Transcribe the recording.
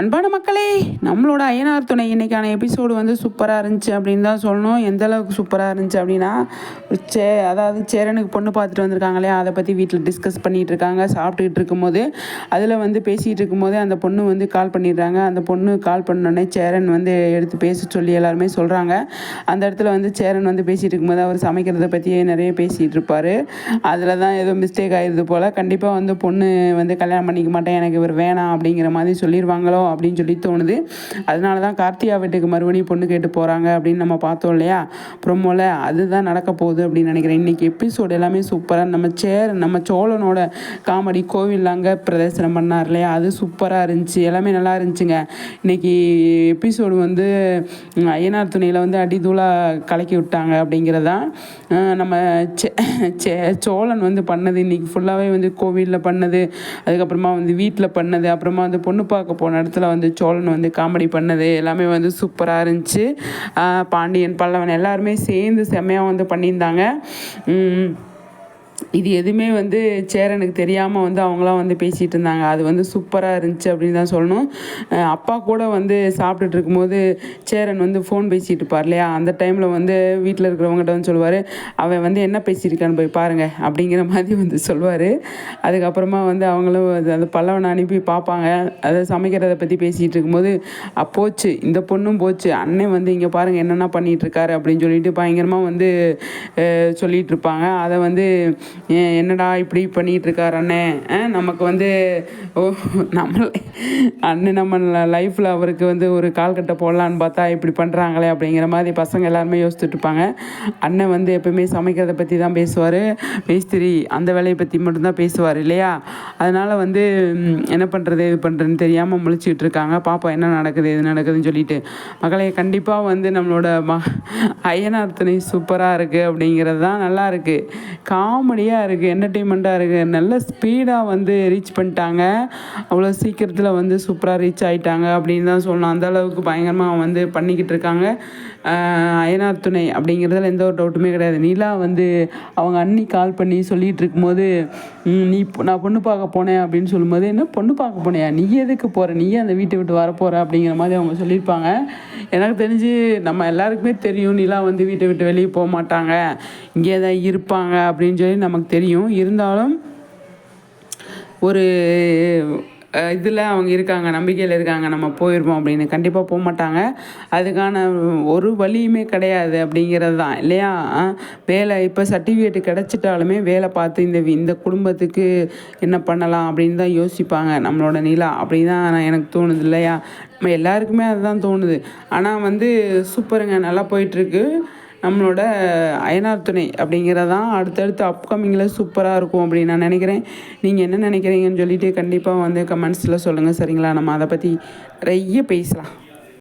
அன்பான மக்களே, நம்மளோட ஐயனார் துணை இன்றைக்கான எபிசோடு வந்து சூப்பராக இருந்துச்சு அப்படின்னு தான் சொல்லணும். எந்த அளவுக்கு சூப்பராக இருந்துச்சு அப்படின்னா, அதாவது சேரனுக்கு பொண்ணு பார்த்துட்டு வந்திருக்காங்க இல்லையா, அதை பற்றி வீட்டில் டிஸ்கஸ் பண்ணிகிட்டு இருக்காங்க. சாப்பிட்டுக்கிட்டு இருக்கும்போது அதில் வந்து பேசிகிட்டு இருக்கும்போது அந்த பொண்ணு வந்து கால் பண்ணிடுறாங்க. அந்த பொண்ணு கால் பண்ணோடனே சேரன் வந்து எடுத்து பேச சொல்லி எல்லாருமே சொல்கிறாங்க. அந்த இடத்துல வந்து சேரன் வந்து பேசிகிட்டு இருக்கும்போது அவர் சமைக்கிறத பற்றியே நிறைய பேசிகிட்டு இருப்பார். அதில் தான் ஏதோ மிஸ்டேக் ஆகிடுது போல். கண்டிப்பாக வந்து பொண்ணு வந்து கல்யாணம் பண்ணிக்க மாட்டேன், எனக்கு இவர் வேணாம் அப்படிங்கிற மாதிரி சொல்லிடுவாங்களோ அப்படின்னு சொல்லி தோணுது. அதனால தான் கார்த்திகா வீட்டுக்கு மறுபடியும் பொண்ணு கேட்டு போகிறாங்க அப்படின்னு நம்ம பார்த்தோம் இல்லையா ப்ரொமோவில். அதுதான் நடக்க போகுது அப்படின்னு நினைக்கிறேன். இன்றைக்கி எபிசோடு எல்லாமே சூப்பராக நம்ம சோழனோட காமெடி கோவில் அங்கே பிரதர்சனம் பண்ணார் இல்லையா, அது சூப்பராக இருந்துச்சு. எல்லாமே நல்லா இருந்துச்சுங்க. இன்றைக்கி எபிசோடு வந்து ஐயனார் துணையில் வந்து அடிதூளாக கலக்கி விட்டாங்க அப்படிங்கிறதான். நம்ம சோழன் வந்து பண்ணது இன்றைக்கி ஃபுல்லாகவே வந்து கோவிலில் பண்ணது, அதுக்கப்புறமா வந்து வீட்டில் பண்ணது, அப்புறமா வந்து பொண்ணு பார்க்க போன இடத்துல வந்து சோழன் வந்து காமெடி பண்ணது எல்லாமே வந்து சூப்பராக இருந்துச்சு. பாண்டியன் பல்லவன் எல்லாருமே சேர்ந்து செம்மையாக வந்து பண்ணியிருந்தாங்க. இது எதுவுமே வந்து சேரனுக்கு தெரியாமல் வந்து அவங்களாம் வந்து பேசிகிட்டு இருந்தாங்க. அது வந்து சூப்பராக இருந்துச்சு அப்படின்னு தான் சொல்லணும். அப்பா கூட வந்து சாப்பிட்டுட்டு இருக்கும்போது சேரன் வந்து ஃபோன் பேசிகிட்டு இருப்பார் இல்லையா, அந்த டைமில் வந்து வீட்டில் இருக்கிறவங்ககிட்ட வந்து சொல்லுவார், அவன் வந்து என்ன பேசியிருக்கான்னு போய் பாருங்கள் அப்படிங்கிற மாதிரி வந்து சொல்லுவார். அதுக்கப்புறமா வந்து அவங்களும் அந்த பல்லவனை அனுப்பி பார்ப்பாங்க. அதை சமைக்கிறத பற்றி பேசிகிட்டு இருக்கும்போது போச்சு, இந்த பொண்ணும் போச்சு, அண்ணன் வந்து இங்கே பாருங்கள் என்னென்ன பண்ணிகிட்ருக்காரு அப்படின்னு சொல்லிட்டு பயங்கரமாக வந்து சொல்லிகிட்டு இருப்பாங்க. அதை வந்து என்னடா இப்படி பண்ணிகிட்ருக்கார் அண்ணன், நமக்கு வந்து நம்ம லைஃப்பில் அவருக்கு வந்து ஒரு கால் கட்டை போடலான்னு பார்த்தா இப்படி பண்ணுறாங்களே அப்படிங்கிற மாதிரி பசங்க எல்லாருமே யோசிச்சுட்டு இருப்பாங்க. அண்ணன் வந்து எப்பவுமே சமைக்கிறத பற்றி தான் பேசுவார், மேஸ்திரி அந்த வேலையை பற்றி மட்டும்தான் பேசுவார் இல்லையா. அதனால் வந்து என்ன பண்ணுறது இது பண்ணுறதுன்னு தெரியாமல் முழிச்சிக்கிட்டு இருக்காங்க. பாப்பா என்ன நடக்குது எது நடக்குதுன்னு சொல்லிட்டு. மக்களை கண்டிப்பாக வந்து நம்மளோட ஐயனார் துணை சூப்பராக இருக்குது அப்படிங்கிறது தான் நல்லா இருக்குது, காமெடியாக இருக்குது, என்டர்டெயின்மெண்ட்டாக இருக்குது. நல்ல ஸ்பீடாக வந்து ரீச் பண்ணிட்டாங்க. அவ்வளோ சீக்கிரத்தில் வந்து சூப்பராக ரீச் ஆகிட்டாங்க அப்படின்னு தான் சொல்லணும். அந்தளவுக்கு பயங்கரமாக வந்து பண்ணிக்கிட்டு இருக்காங்க ஐயனார் துணை அப்படிங்கிறதுல எந்த ஒரு டவுட்டுமே கிடையாது. நிலா வந்து அவங்க அண்ணி கால் பண்ணி சொல்லிகிட்டு இருக்கும்போது, நான் பொண்ணு பார்க்க போனேன் அப்படின்னு சொல்லும்போது, என்ன பொண்ணு பார்க்க போனேயா, நீ எதுக்கு போகிற, நீயே அந்த வீட்டை விட்டு வரப்போகிற அப்படிங்கிற மாதிரி அவங்க சொல்லியிருப்பாங்க. எனக்கு தெரிஞ்சு நம்ம எல்லாருக்குமே தெரியும் நிலா வந்து வீட்டை விட்டு வெளியே போக மாட்டாங்க, இங்கே தான் இருப்பாங்க அப்படின்னு சொல்லி நமக்கு தெரியும். இருந்தாலும் ஒரு இதில் அவங்க இருக்காங்க, நம்பிக்கையில் இருக்காங்க, நம்ம போயிடுவோம் அப்படின்னு. கண்டிப்பாக போக மாட்டாங்க, அதுக்கான ஒரு வழியுமே கிடையாது அப்படிங்கிறது தான் இல்லையா. வேலை இப்போ சர்டிஃபிகேட் கிடச்சிட்டாலுமே வேலை பார்த்து இந்த குடும்பத்துக்கு என்ன பண்ணலாம் அப்படின்னு தான் யோசிப்பாங்க நம்மளோட நிலா. அப்படி தான் எனக்கு தோணுது இல்லையா. நம்ம எல்லாருக்குமே அதுதான் தோணுது. ஆனால் வந்து சூப்பருங்க, நல்லா போயிட்டுருக்கு நம்மளோட ஐயனார் துணை அப்படிங்கிறதான் அடுத்தடுத்து அப்கமிங்கில் சூப்பராக இருக்கும் அப்படின்னு நான் நினைக்கிறேன். நீங்கள் என்ன நினைக்கிறீங்கன்னு சொல்லிவிட்டு கண்டிப்பாக வந்து கமெண்ட்ஸில் சொல்லுங்கள் சரிங்களா. நம்ம அதை பற்றி நிறைய பேசலாம்.